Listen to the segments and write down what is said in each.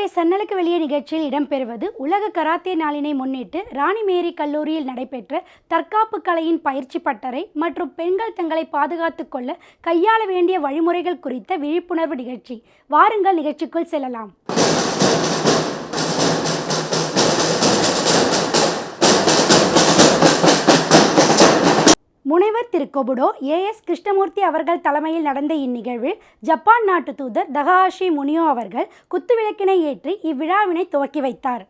இன்றைய சன்னலுக்கு வெளியே நிகழ்ச்சியில் இடம்பெறுவது உலக கராத்தே நாளினை முன்னிட்டு ராணிமேரி கல்லூரியில் நடைபெற்ற தற்காப்பு கலையின் பயிற்சி பட்டறை மற்றும் பெண்கள் தங்களை பாதுகாத்துக் கொள்ள கையாள வேண்டிய வழிமுறைகள் குறித்த விழிப்புணர்வு நிகழ்ச்சி. வாருங்கள் நிகழ்ச்சிக்குள் செல்லலாம். முனைவர் திரு கொபுடோ ஏஎஸ் கிருஷ்ணமூர்த்தி அவர்கள் தலைமையில் நடந்த இந்நிகழ்வில் ஜப்பான் நாட்டு தூதர் தகாஷி முனியோ அவர்கள் குத்துவிளக்கினை ஏற்றி இவ்விழாவினை துவக்கி வைத்தார்.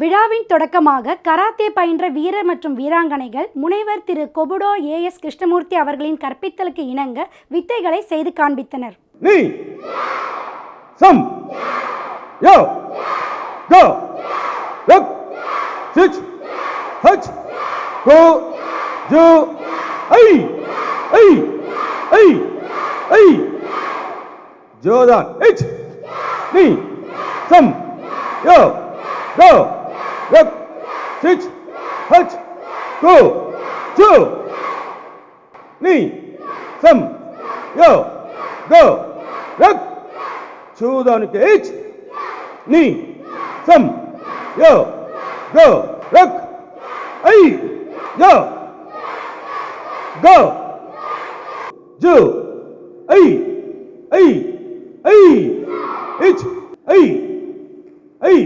விழாவின் தொடக்கமாக கராத்தே பயின்ற வீரர் மற்றும் வீராங்கனைகள் முனைவர் திரு கொபுடோ ஏஎஸ் கிருஷ்ணமூர்த்தி அவர்களின் கற்பித்தலுக்கு இணங்க வித்தைகளை செய்து காண்பித்தனர். Yo, go, look, switch, touch, go, do, ay, ay, ay, ay, Jordan, it, knee, some, yo, go, look, switch, touch, go, do, knee, some, yo, go, look, Jordan, it, knee, some, yo, go, look, ay, yo, go, do, ay, ay, ay, it, ay, ay.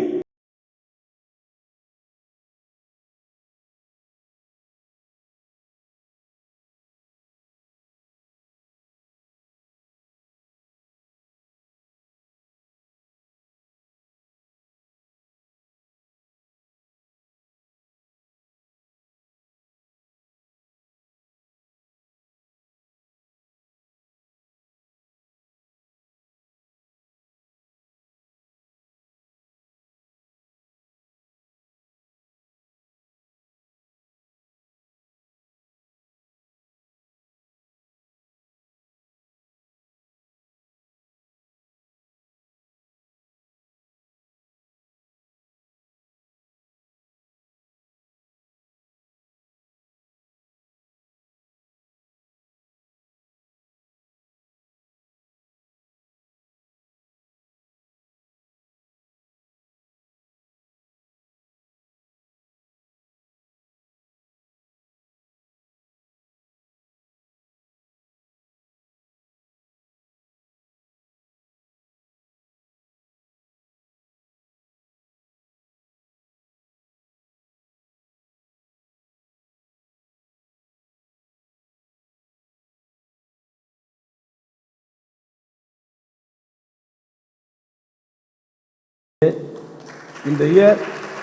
In the year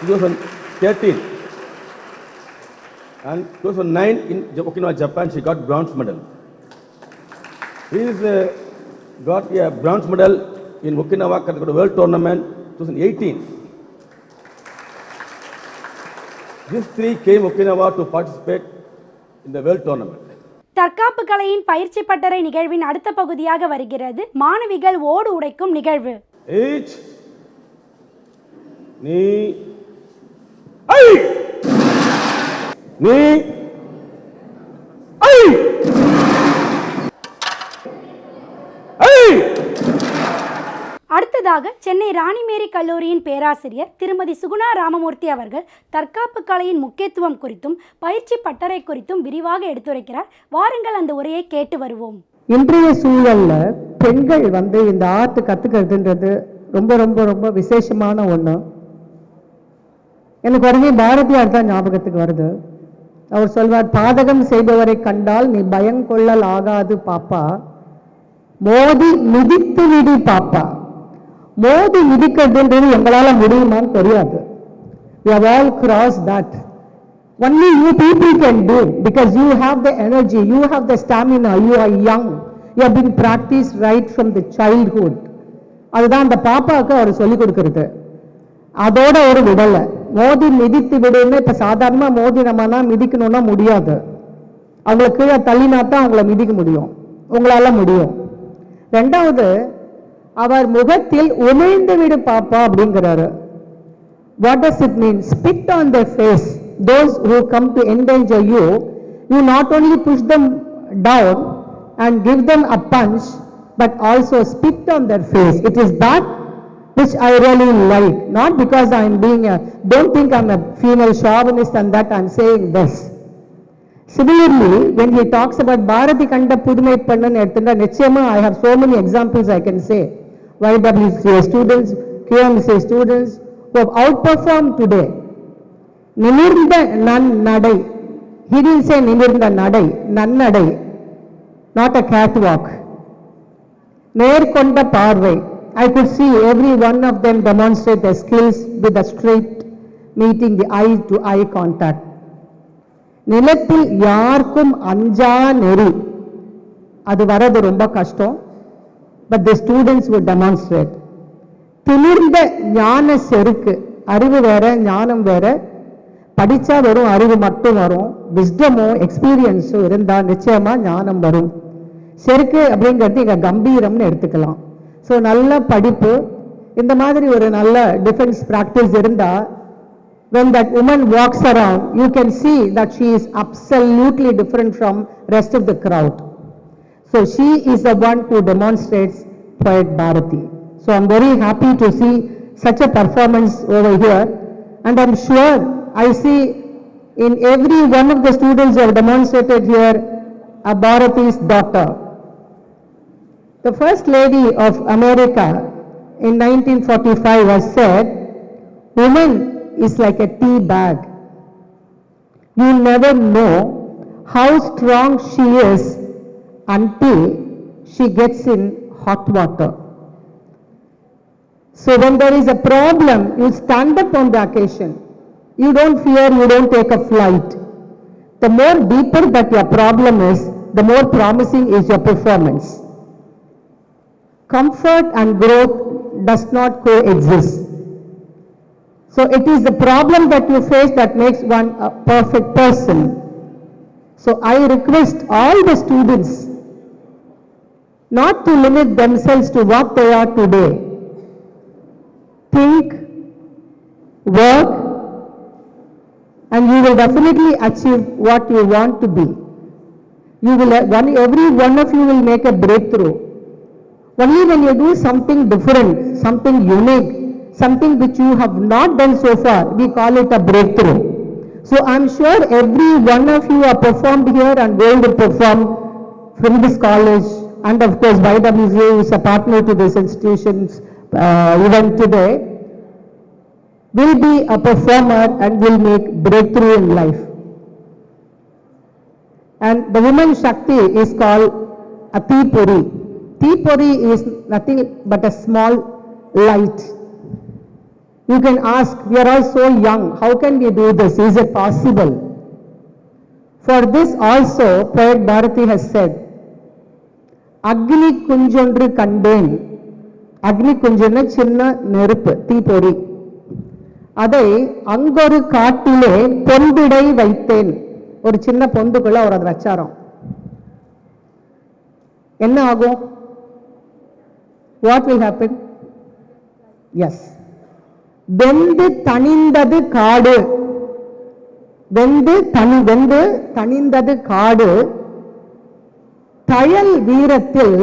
2013 and 2009 in Okinawa, Japan, she got bronze medal. He got a bronze medal in Okinawa World Tournament 2018. These three came Okinawa to participate in the World Tournament. தற்காப்பு கலையின் பயிற்சி பட்டறை நிகழ்வின் அடுத்த பகுதியாக வருகிறது மாணவிகள் ஓடு உடைக்கும் நிகழ்வு. Knee, ay, knee, ay, ay. அடுத்ததாக சென்னை ராணிமேரி கல்லூரியின் பேராசிரியர் திருமதி சுகுணா ராமமூர்த்தி அவர்கள் தற்காப்பு கலையின் முக்கியத்துவம் குறித்தும் பயிற்சி பட்டறை குறித்தும் விரிவாக எடுத்துரைக்கிறார். வாருங்கள் அந்த உரையை கேட்டு வருவோம். இன்றைய சூழல்ல பெண்கள் இந்த ஆர்ட் கத்துக்கிறதுன்றது ரொம்ப ரொம்ப ரொம்ப விசேஷமான ஒண்ணு. எனக்கு உடனே பாரதியார் தான் ஞாபகத்துக்கு வருது. அவர் சொல்வார், பாதகம் செய்பவரை கண்டால் நீ பயங்கொள்ளல் ஆகாது பாப்பா, மோதி மிதித்து விடு பாப்பா. மோதி மிதிக்கிறதுன்றது எங்களால முடியுமான்னு தெரியாது. We have all crossed that. Only you people can do because you have the energy, you have the stamina, you are young, you have been practiced right from the childhood. அதுதான் அந்த பாப்பாவுக்கு அவர் சொல்லிக் கொடுக்கிறது. அதோட ஒரு விடலை, மோதி மிதித்து விடுன்னு. இப்ப சாதாரணமா மோதி நம்மனா மிதிக்கணும்னா முடியாது. அவங்களை கீழே தள்ளினா தான் அவங்கள மிதிக்க முடியும், உங்களால முடியும். ரெண்டாவது, அவர் முகத்தில் உமிழ்ந்து விடு பாப்பா அப்படிங்கிறாரு. What does it mean? Spit on their face. Those who come to endanger you, You not only push them down and give them a punch, but also spit on their face. It is that which I really like. Not because I am being don't think I am a female chauvinist and that I am saying this. Similarly, when he talks about Bharati Kanda Pudumai Pannan Erthanda, Nichayama, I have so many examples I can say. YWCA students, QMCA students who have outperformed today. Nimirnda Nannadai. He didn't say Nimirnda Nadai, Nannadai. Not a catwalk. Nerkonda Parvai. I could see every one of them demonstrate their skills with a straight meeting the eye-to-eye contact. நிலத்தில் யாருக்கும் அஞ்சா நெறி அது வரது ரொம்ப கஷ்டம். But the students would demonstrate. திமிர்ந்த ஞான செருக்கு, அறிவு வேற ஞானம் வேற. படிச்சா வெறும் அறிவு மட்டும் வரும், விஸ்டமோ எக்ஸ்பீரியன்ஸோ இருந்தா நிச்சயமா ஞானம் வரும். செருக்கு அப்படிங்கிறது இங்க கம்பீரம்னு எடுத்துக்கலாம். ஸோ நல்ல படிப்பு, இந்த மாதிரி ஒரு நல்ல டிஃபென்ஸ் ப்ராக்டிஸ் இருந்தா when that woman walks around, you can see that she is absolutely different from rest of the crowd. So she is the one who demonstrates Poet Bharati. So I'm very happy to see such a performance over here, and I'm sure I see in every one of the students who have demonstrated here a Bharati's daughter. The First Lady of America in 1945 has said, woman is like a tea bag. You never know how strong she is until she gets in hot water. So when there is a problem, you stand up on the occasion. You don't fear, you don't take a flight. The more deeper that your problem is, the more promising is your performance. Comfort and growth does not coexist. So it is the problem that you face that makes one a perfect person. So I request all the students not to limit themselves to what they are today. Think, work, and you will definitely achieve what you want to be. You will, every one of you will make a breakthrough. Only when you do something different, something unique, something which you have not done so far, we call it a breakthrough. So I'm sure every one of you are performed here and going to perform from this college, and of course YWCA is a partner to this institution's event today, will be a performer and will make breakthrough in life. And the woman Shakti is called a Teepuri. Teepuri is nothing but a small light. You can ask, we are all so young, how can we do this? Is it possible? For this also, Poet Bharati has said, Agni Kunjondru Kanden. Agni Kunjana Chinna Neruppu, Teepuri. அதை அங்கொரு காட்டிலே பொன்விடை வைத்தேன். ஒரு சின்ன பொந்துக்குள்ள அவர் அதை வச்சாராம். என்ன ஆகும்? What will happen? Yes. வெந்து தணிந்தது காடு. வெந்து தணிந்தது காடு. தயல் வீரத்தில்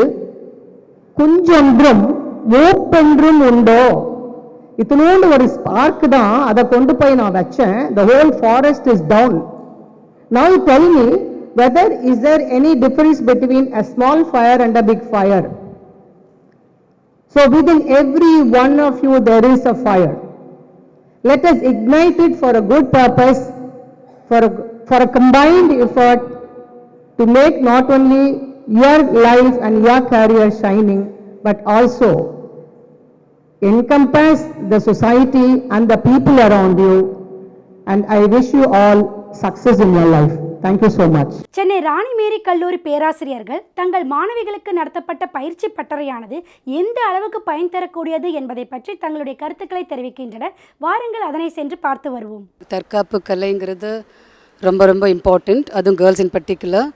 குஞ்சொன்றும் மூப்பென்றும் உண்டோ. இத்தனோண்டு ஒரு ஸ்பார்க் தான், அதை கொண்டு போய் நான் வச்சேன். The whole forest is down. Now you tell me whether is there any difference between a small fire and a big fire. So within every one of you there is a fire. Let us ignite it for a good purpose, for a combined effort to make not only your life and your career shining, but also encompass the society and the people around you. And I wish you all success in your life. Thank you so much. Chennai ராணி மேரி கல்லூரி பேராசிரியர்கள் தங்கள் மாணவிகளுக்கு நடத்தப்பட்ட பயிற்சி பட்டறையானது எந்த அளவுக்கு பயன் தரக்கூடியது என்பதை பற்றி தங்களுடைய கருத்துக்களை தெரிவிக்கின்றனர். வாருங்கள் அதனை சென்று பார்த்து வருவோம். தற்காப்பு கலைங்கிறது ரொம்ப ரொம்ப இம்பார்ட்டண்ட், அதுவும் கேர்ள்ஸ் இன் பர்டிகுலர்.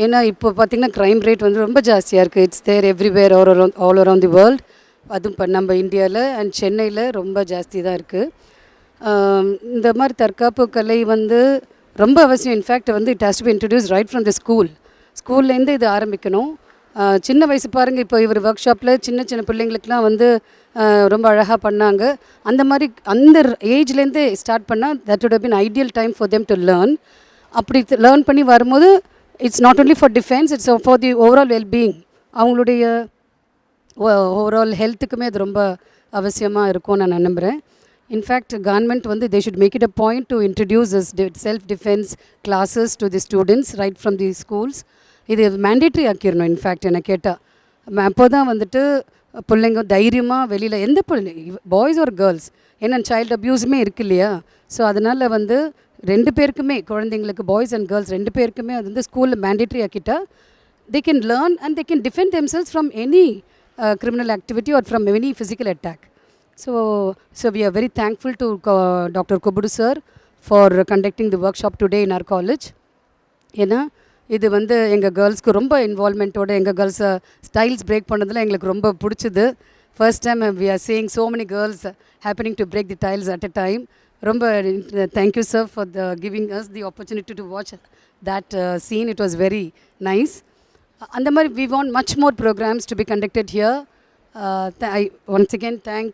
ஏன்னா இப்போ பார்த்திங்கன்னா க்ரைம் ரேட் வந்து ரொம்ப ஜாஸ்தியாக இருக்குது. It's there everywhere all around the world. அதுவும் இப்போ நம்ம இந்தியாவில் அண்ட் சென்னையில் ரொம்ப ஜாஸ்தி தான் இருக்குது. இந்த மாதிரி தற்காப்பு கலை வந்து ரொம்ப அவசியம். இன்ஃபேக்ட் வந்து it has to be introduce right from the ஸ்கூல்லேருந்து இது ஆரம்பிக்கணும். சின்ன வயசு பாருங்கள், இப்போ இவர் ஒர்க் ஷாப்பில் சின்ன சின்ன பிள்ளைங்களுக்குலாம் வந்து ரொம்ப அழகாக பண்ணாங்க. அந்த மாதிரி அந்த ஏஜ்லேருந்தே ஸ்டார்ட் பண்ணால் that would have been ideal time for them to learn. அப்படி லேர்ன் பண்ணி வரும்போது it's not only for defence, it's for the overall wellbeing, அவங்களுடைய ஓவரால் ஹெல்த்துக்குமே அது ரொம்ப அவசியமாக இருக்கும்னு நான் நம்புகிறேன். இன்ஃபேக்ட் கவர்மெண்ட் வந்து they should make it a point to introduce self defence classes to the students right from the schools. இது மேண்டேட்ரி ஆக்கிடணும். இன்ஃபேக்ட் என்னை கேட்டால் அப்போ தான் வந்துட்டு பிள்ளைங்க தைரியமாக வெளியில் எந்த பாய்ஸ் ஒரு கேர்ள்ஸ், ஏன்னா சைல்டு அப்யூஸுமே இருக்கு இல்லையா. ஸோ அதனால் வந்து 2 பேருக்குமே, குழந்தைங்களுக்கு பாய்ஸ் அண்ட் கேர்ள்ஸ் 2 பேருக்குமே அது வந்து ஸ்கூலில் mandatory ஆக்கிட்டா they can learn and they can defend themselves from any criminal activity or from any physical attack. So we are very thankful to Dr. Kobudu sir for conducting the workshop today in our college. ஏன்னா இது வந்து எங்கள் கேர்ள்ஸ்க்கு ரொம்ப இன்வால்மெண்ட்டோட எங்கள் கேர்ள்ஸை styles break பண்ணதில் எங்களுக்கு ரொம்ப பிடிச்சிது. First time we are seeing so many girls happening to break the tiles at a time. ரொம்ப thank you sir for giving us the opportunity to watch that scene. It was very nice. அந்த மாதிரி we want much more programs to be conducted here. I once again thank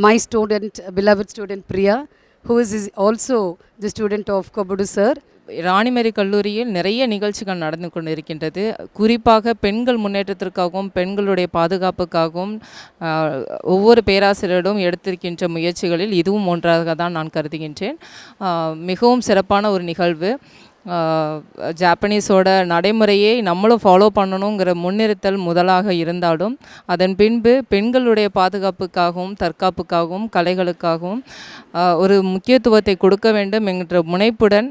my student, beloved student Priya, who is also the student of Kobudu sir. Rani Mary கல்லூரியில் நிறைய நிகழ்ச்சிகள் நடந்து கொண்டு இருக்கின்றது. குறிப்பாக பெண்கள் முன்னேற்றத்திற்காகவும் பெண்களுடைய பாதுகாப்புக்காகவும் ஒவ்வொரு பேராசிரியரிடம் எடுத்திருக்கின்ற முயற்சிகளில் இதுவும் ஒன்றாக தான் நான் கருதுகின்றேன். மிகவும் சிறப்பான ஒரு நிகழ்வு. ஜாப்பனீஸோட நடைமுறையை நம்மளும் ஃபாலோ பண்ணணுங்கிற முன்னிறுத்தல் முதலாக இருந்தாலும் அதன் பின்பு பெண்களுடைய பாதுகாப்புக்காகவும் தற்காப்புக்காகவும் கலைகளுக்காகவும் ஒரு முக்கியத்துவத்தை கொடுக்க வேண்டும் என்கின்ற முனைப்புடன்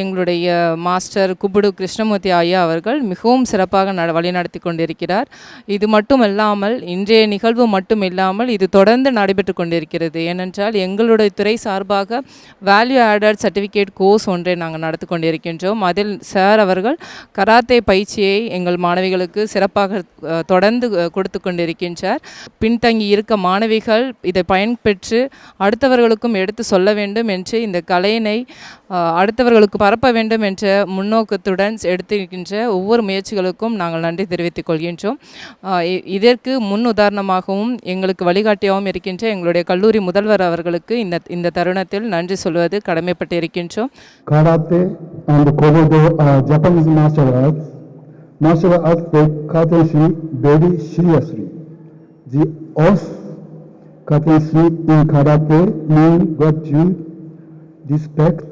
எங்களுடைய மாஸ்டர் குபுடு கிருஷ்ணமூர்த்தி ஐயா அவர்கள் மிகவும் சிறப்பாக வழிநடத்தி கொண்டிருக்கிறார். இது மட்டும் இல்லாமல் இன்றைய நிகழ்வு மட்டும் இல்லாமல் இது தொடர்ந்து நடைபெற்று கொண்டிருக்கிறது. ஏனென்றால் எங்களுடைய துறை சார்பாக வேல்யூ ஆடட் சர்டிஃபிகேட் கோர்ஸ் ஒன்றை நாங்கள் நடத்தி கொண்டிருக்கின்றோம். அதில் சார் அவர்கள் கராத்தே பயிற்சியை எங்கள் மாணவிகளுக்கு சிறப்பாக தொடர்ந்து கொடுத்து கொண்டிருக்கின்றார். பின்தங்கி இருக்க மாணவிகள் இதை பயன்பெற்று அடுத்தவர்களுக்கும் எடுத்து சொல்ல வேண்டும் என்று இந்த கலையினை அடுத்தவர்களுக்கு பரப்ப வேண்டும் என்ற முன்னோக்கத்துடன் எடுத்திருக்கின்ற ஒவ்வொரு முயற்சிகளுக்கும் நாங்கள் நன்றி தெரிவித்துக் கொள்கின்றோம். இதற்கு முன் உதாரணமாகவும் எங்களுக்கு வழிகாட்டியாகவும் இருக்கின்ற எங்களுடைய கல்லூரி முதல்வர் அவர்களுக்கு இந்த தருணத்தில் நன்றி சொல்வது கடமைப்பட்டு இருக்கின்றோம். Karate and Kobudo are Japanese martial arts. Martial arts take courtesy very seriously. The oath courtesy in karate means gratitude, respect,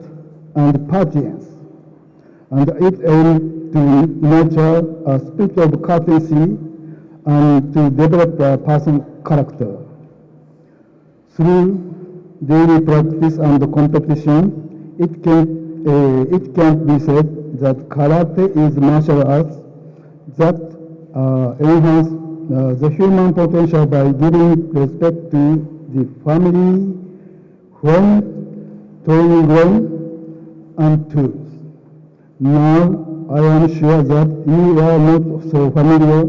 and patience, and it aims to nurture a spirit of courtesy and to develop a person's character. Through daily practice and competition, it can be said that karate is martial arts that enhance the human potential by giving respect to the family, home, training ground, and tools. Now, I am sure that you are not so familiar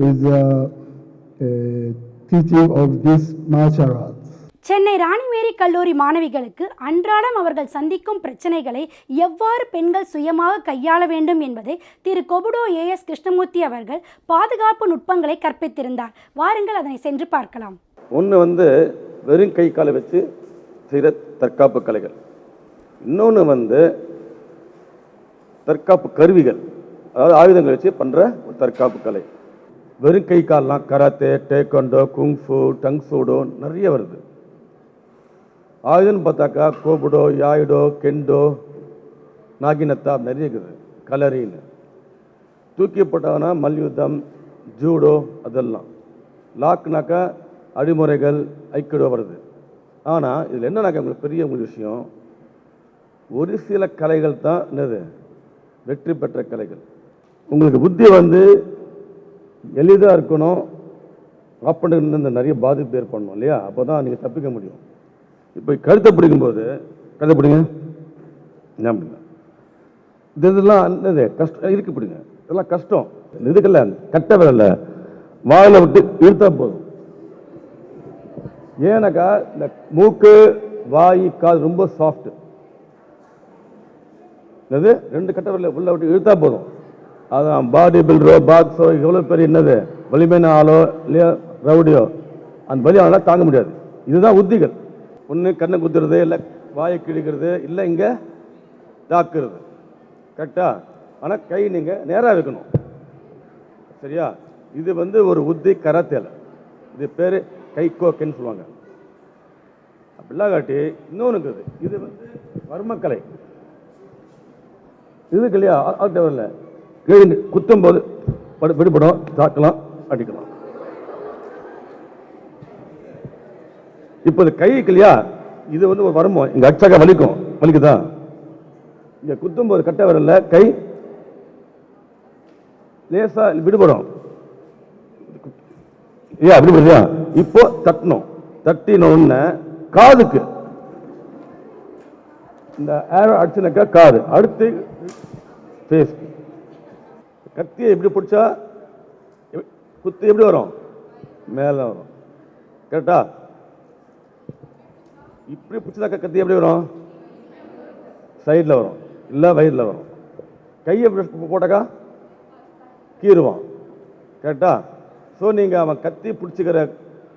with the teaching of this martial arts. Chennai Rani Mary கல்லூரி மாணவிகளுக்கு அன்றாடம் அவர்கள் சந்திக்கும் பிரச்சனைகளை எவ்வாறு பெண்கள் சுயமாக கையாள வேண்டும் என்பதை திரு கொபுடோ ஏஎஸ் கிருஷ்ணமூர்த்தி அவர்கள் பாதுகாப்பு நுட்பங்களை கற்பித்திருந்தார். வாருங்கள் அதனை சென்று பார்க்கலாம். ஒன்று வந்து வெறும் கை காலை வச்சு செய்கிற தற்காப்பு கலைகள், இன்னொன்று வந்து தற்காப்பு கருவிகள், அதாவது ஆயுதங்கள் வச்சு பண்ணுற ஒரு தற்காப்பு கலை. வெறும் கை கால்லாம் கராத்தே, டேக்கண்டோ, குங்ஃபு, டங்சூடோ நிறைய வருது. ஆயுதம்னு பார்த்தாக்கா கோபுடோ, யாயுடோ, கெண்டோ, நாகினத்தா நிறைய இருக்குது. கலரின்னு தூக்கி போட்டாங்கன்னா மல்யுத்தம், ஜூடோ, அதெல்லாம். லாக்னாக்கா அடிமுறைகள், ஐக்கிடோ வருது. ஆனால் இதில் என்னன்னாக்கா உங்களுக்கு பெரிய விஷயம், ஒரு சில கலைகள் தான் என்னது வெற்றி பெற்ற கலைகள். உங்களுக்கு புத்தி வந்து எளிதாக இருக்கணும், ஆப்பண்ட நிறைய பாதிப்பு ஏற்படணும் இல்லையா, அப்போ தான் நீங்கள் தப்பிக்க முடியும். இப்போ கழுத்தை பிடிக்கும்போது கழுத்தை பிடிங்க, இதெல்லாம் என்னது கஷ்டம் இருக்கு, பிடிங்க, இதெல்லாம் கஷ்டம். இதுக்கெல்லாம் கட்ட விரல வாயில விட்டு இழுத்தா போதும். ஏன்னாக்கா இந்த மூக்கு, வாய், காது ரொம்ப சாஃப்ட். என்னது 2 கட்டை விரல உள்ள விட்டு இழுத்தா போதும். அதான் பாடி பில்டரோ பாக்ஸோ எவ்வளோ பெரிய என்னது வலிமையான ஆளோ இல்லையா ரவுடியோ அந்த வலி அவனால் தாங்க முடியாது. இதுதான் உத்திகள். ஒன்று கண்ணை குத்துறது, இல்லை வாயை கிழிக்கிறது, இல்லை இங்கே தாக்குறது. கரெக்டாக? ஆனால் கை நீங்கள் நேராக வைக்கணும். சரியா? இது ஒரு உத்தி கராத்தேல. இது பேர் கைகோக்கன்னு சொல்லுவாங்க. அப்படிலாம் காட்டி இன்னொன்று இருக்குது. இது வர்மக்கலை. இதுக்கு இல்லையா ஆட்டவரில் கீழே குத்தும் போது விடுபடும், தாக்கலாம், அடிக்கலாம். இப்போ இது கைக்கு இல்லையா, இது ஒரு வருமம். இங்கே அடிச்சாக்க வலிக்குதான். இங்கே குத்தும் போது கட்டை வரல கை லேசா விடுபடும். விடுபடுறியா? இப்போ தட்டணும். தட்டினோன்னு காதுக்கு இந்த ஏரோ அடிச்சுனாக்கா காது, அடுத்து ஃபேஸ். கத்தியை எப்படி பிடிச்சா குத்து எப்படி வரும்? மேலே வரும். கரெக்டா? இப்படி பிடிச்சதாக்கா கத்தி எப்படி வரும்? சைடில் வரும், இல்லை வயிறில் வரும். கையை போட்டாக்கா கீறுவான். கரெக்டா? ஸோ நீங்கள் அவன் கத்தி பிடிச்சிக்கிற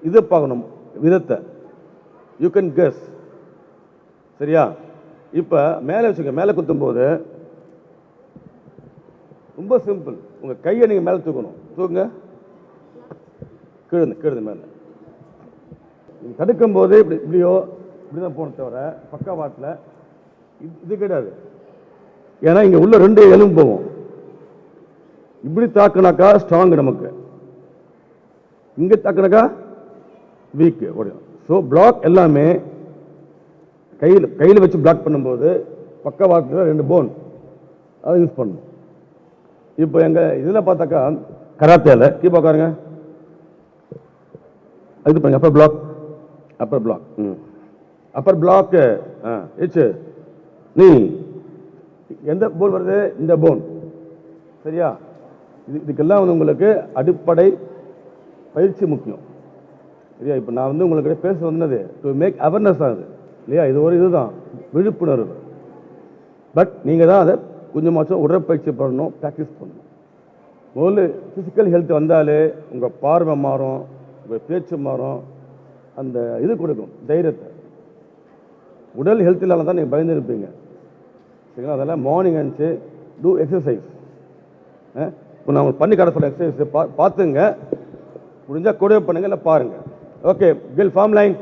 இதை பார்க்கணும், விதத்தை. You can guess. சரியா? இப்போ மேலே வச்சுக்க. மேலே குத்தும்போது ரொம்ப சிம்பிள். உங்கள் கையை நீங்கள் மேலே தூக்கணும். தூக்குங்க. கீழுது மேலே. நீங்கள் தடுக்கும் போது இப்படியோ இப்படி தான் போன தவிர பக்கவாட்டில் இது கிடையாது. ஏன்னா இங்கே உள்ள 2 எலும்பு போகும். இப்படி தாக்குனாக்கா ஸ்ட்ராங் நமக்கு, இங்கே தாக்குனாக்கா வீக்கு ஓடிடும். ஸோ பிளாக் எல்லாமே கையில் வச்சு பிளாக் பண்ணும்போது பக்கவாட்டில் 2 போன் அதை யூஸ் பண்ணணும். இப்போ எங்கள் இதில் பார்த்தாக்கா கராத்தேல கீழே உட்காருங்க. இது பண்ணுங்க. Upper block, upper block, upper block. நீ எந்த போன் வருது? இந்த போன். சரியா? இதுக்கெல்லாம் உங்களுக்கு அடிப்படை பயிற்சி முக்கியம். சரியா? இப்போ நான் உங்களுக்கு பேச வந்தது டு மேக் அவேர்னஸ் ஆகுது இல்லையா? இது இதுதான் விழிப்புணர்வு. பட் நீங்கள் தான் அதை கொஞ்சமாச்சும் உடற்பயிற்சி பண்ணணும், ப்ராக்டிஸ் பண்ணணும். முதல்ல ஃபிசிக்கல் ஹெல்த் வந்தாலே உங்கள் பார்வை மாறும், உங்கள் பேச்சு மாறும், அந்த இது கொடுக்கும் தைரியத்தை. உடல் ஹெல்த் இல்லாமல் தான் நீங்கள் பயந்து இருப்பீங்க. சரிங்களா? அதெல்லாம் மார்னிங் அனுப்பிச்சு டூ எக்ஸசைஸ். இப்போ நான் உங்களுக்கு பண்ணி கடை சொல்ல எக்ஸசைஸ் பார்த்துங்க. முடிஞ்சால் கூடவே பண்ணுங்க, இல்லை பாருங்க. Okay, kill form line.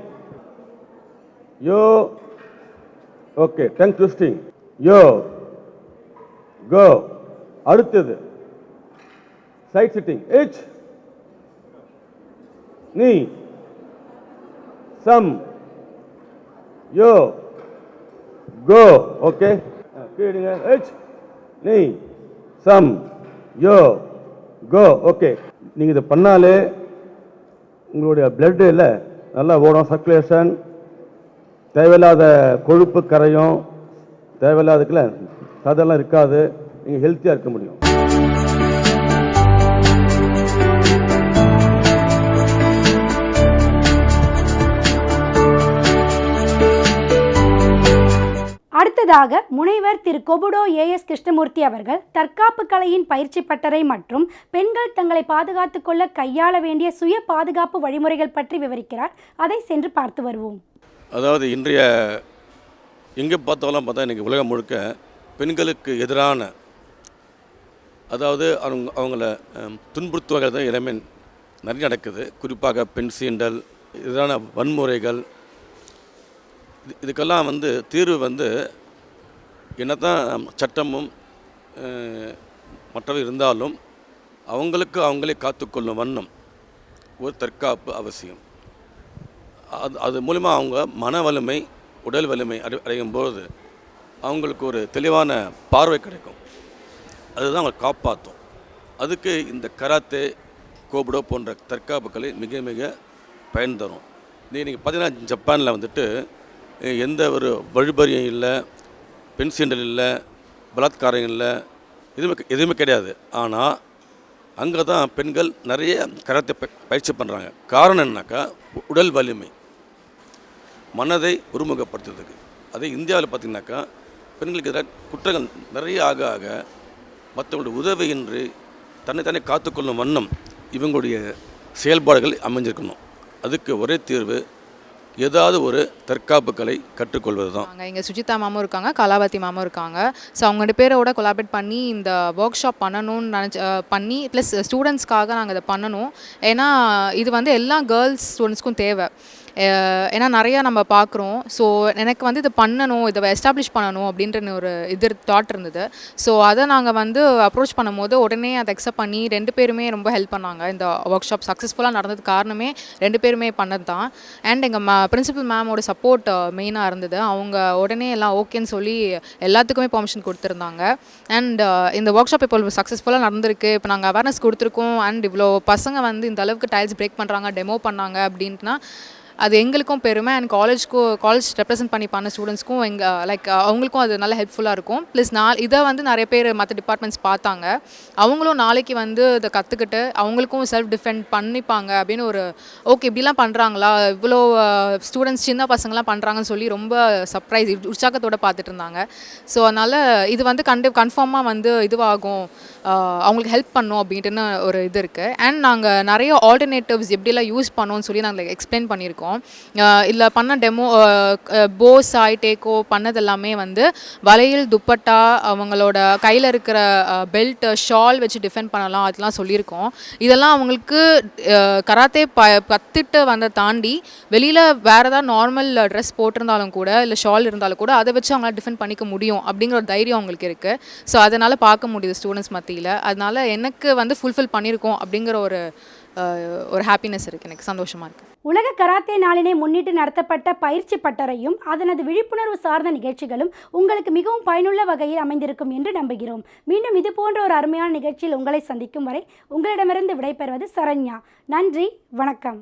Yo. Okay, tongue twisting. Yo go. அடுத்தது சைட் சிட்டிங். இச் நீ சம் யோ கோ. ஓகே, கீழுங்க. இச் நீ சம் யோ கோ. ஓகே, நீங்கள் இதை பண்ணாலே உங்களுடைய பிளட் இல்லை நல்லா ஓடும், சர்க்குலேஷன். தேவையில்லாத கொழுப்பு கரையும், தேவையில்லாததுக்குள்ள சதெல்லாம் இருக்காது. நீங்கள் ஹெல்த்தியாக இருக்க முடியும். அடுத்ததாக முனைவர் திரு கொபுடோ ஏஎஸ் கிருஷ்ணமூர்த்தி அவர்கள் தற்காப்பு கலையின் பயிற்சி பட்டறை மற்றும் பெண்கள் தங்களை பாதுகாத்துக் கொள்ள கையாள வேண்டிய சுய பாதுகாப்பு வழிமுறைகள் பற்றி விவரிக்கிறார். அதை சென்று பார்த்து வருவோம். அதாவது இன்றைய எங்கே பார்த்தாலும் பார்த்தா இன்றைக்கி உலகம் முழுக்க பெண்களுக்கு எதிரான, அதாவது அவங்கள துன்புறுத்துவர்கள் தான் எல்லாமே நிறைய நடக்குது. குறிப்பாக பெண் சீண்டல், எதிரான வன்முறைகள். இதுக்கெல்லாம் தீர்வு என்னதான் சட்டமும் மற்றவை இருந்தாலும் அவங்களுக்கு அவங்களே காத்துக்கொள்ளும் வண்ணம் ஒரு தற்காப்பு அவசியம். அது மூலமாக அவங்க மன வலிமை, உடல் வலிமை அடையும் போது அவங்களுக்கு ஒரு தெளிவான பார்வை கிடைக்கும். அதுதான் அவங்களை காப்பாற்றும். அதுக்கு இந்த கராத்தே, கோபுடோ போன்ற தற்காப்பு கலை மிக மிக பயன் தரும். நீங்கள் பார்த்தீங்கன்னா ஜப்பானில் எந்த ஒரு வழிபறியும் இல்லை, பெண் சீண்டல் இல்லை, பலாத்காரம் இல்லை, எதுவுமே கிடையாது. ஆனால் அங்கே தான் பெண்கள் நிறைய கராத்தே பயிற்சி பண்ணுறாங்க. காரணம் என்னன்னாக்கா உடல் வலிமை, மனதை ஒருமுகப்படுத்துறதுக்கு. அதே இந்தியாவில் பார்த்திங்கனாக்கா பெண்களுக்கு எதிராக குற்றங்கள் நிறைய ஆக ஆக மற்றவங்களுடைய உதவியின்றி தன்னைத்தானே காத்துக்கொள்ளும் வண்ணம் இவங்களுடைய செயல்பாடுகள் அமைஞ்சிருக்கணும். அதுக்கு ஒரே தீர்வு ஏதாவது ஒரு தற்காப்பு கலை கற்றுக்கொள்வது தான். இங்கே சுஜிதா மேமும் இருக்காங்க, கலாவதி மேமும் இருக்காங்க. ஸோ அவங்க 2 பேரோட கொலாபரேட் பண்ணி இந்த ஒர்க் ஷாப் பண்ணணும்னு பண்ணி ப்ளஸ் ஸ்டூடெண்ட்ஸ்க்காக நாங்கள் இதை பண்ணணும். ஏன்னா இது வந்து எல்லா கேர்ள்ஸ் ஸ்டூடெண்ட்ஸ்க்கும் தேவை. ஏன்னா நிறையா நம்ம பார்க்குறோம். ஸோ எனக்கு வந்து இது பண்ணணும், இதை எஸ்டாப்ளிஷ் பண்ணணும் அப்படின்ற ஒரு தாட் இருந்தது. ஸோ அதை நாங்கள் வந்து அப்ரோச் பண்ணும்போது உடனே அதை அக்செப்ட் பண்ணி 2 பேருமே ரொம்ப ஹெல்ப் பண்ணாங்க. இந்த ஒர்க் ஷாப் சக்ஸஸ்ஃபுல்லாக நடந்தது காரணமே 2 பேருமே பண்ணது தான். அண்ட் எங்கள் பிரின்சிபல் மேமோட சப்போர்ட் மெயினாக இருந்தது. அவங்க உடனே எல்லாம் ஓகேன்னு சொல்லி எல்லாத்துக்குமே பெர்மிஷன் கொடுத்துருந்தாங்க. அண்ட் இந்த ஒர்க் ஷாப் இப்போ சக்ஸஸ்ஃபுல்லாக நடந்திருக்கு. இப்போ நாங்கள் அவேர்னஸ் கொடுத்துருக்கோம். அண்ட் இவ்வளோ பசங்க வந்து இந்த அளவுக்கு டைல்ஸ் பிரேக் பண்ணுறாங்க, டெமோ பண்ணாங்க அப்படின்ட்டுனா அது எங்களுக்கும் பெருமை. அண்ட் காலேஜ் ரெப்ரசென்ட் பண்ணி பண்ண ஸ்டூடெண்ட்ஸ்க்கும் அவங்களுக்கும் அது நல்ல ஹெல்ப்ஃபுல்லாக இருக்கும். ப்ளஸ் இதை வந்து நிறைய பேர் மற்ற டிபார்ட்மெண்ட்ஸ் பார்த்தாங்க. அவங்களும் நாளைக்கு வந்து இதை கற்றுக்கிட்டு அவங்களுக்கும் செல்ஃப் டிஃபெண்ட் பண்ணிப்பாங்க அப்படின்னு ஒரு ஓகே இப்படிலாம் பண்ணுறாங்களா, இவ்வளோ ஸ்டூடெண்ட்ஸ் சின்ன பசங்களாம் பண்ணுறாங்கன்னு சொல்லி ரொம்ப சர்ப்ரைஸ் உற்சாகத்தோடு பார்த்துட்டு இருந்தாங்க. ஸோ அதனால் இது வந்து கன்ஃபார்மாக வந்து இதுவாகும், அவங்களுக்கு ஹெல்ப் பண்ணோம் அப்படின்ட்டுன்னு ஒரு இது இருக்குது. அண்ட் நாங்கள் நிறைய ஆல்டர்னேட்டிவ்ஸ் எப்படிலாம் யூஸ் பண்ணோன்னு சொல்லி நாங்கள் எக்ஸ்பிளைன் பண்ணியிருக்கோம். இல்லை பண்ண டெமோ போ சாய் டேக்கோ பண்ணது எல்லாமே வந்து வளையல், துப்பட்டா, அவங்களோட கையில் இருக்கிற பெல்ட், ஷால் வச்சு டிஃபெண்ட் பண்ணலாம் அதெல்லாம் சொல்லியிருக்கோம். இதெல்லாம் அவங்களுக்கு கராத்தே கற்றுட்டு வந்த தாண்டி வெளியில் வேறு ஏதாவது நார்மல் ட்ரெஸ் போட்டிருந்தாலும் கூட இல்லை ஷால் இருந்தாலும் கூட அதை வச்சு அவங்களால டிஃபெண்ட் பண்ணிக்க முடியும் அப்படிங்கிற ஒரு தைரியம் அவங்களுக்கு இருக்குது. ஸோ அதனால் பார்க்க முடியுது ஸ்டூடெண்ட்ஸ் மத்தியில். அதனால் எனக்கு வந்து ஃபுல்ஃபில் பண்ணியிருக்கோம் அப்படிங்கிற ஒரு ஹாப்பினஸ் இருக்குது, எனக்கு சந்தோஷமாக இருக்குது. உலக கராத்தே நாளினை முன்னிட்டு நடத்தப்பட்ட பயிற்சி பட்டறையும் அதனது விழிப்புணர்வு சார்ந்த நிகழ்ச்சிகளும் உங்களுக்கு மிகவும் பயனுள்ள வகையில் அமைந்திருக்கும் என்று நம்புகிறோம். மீண்டும் இது போன்ற ஒரு அருமையான நிகழ்ச்சியில் உங்களை சந்திக்கும் வரை உங்களிடமிருந்து விடைபெறுவது சரண்யா. நன்றி, வணக்கம்.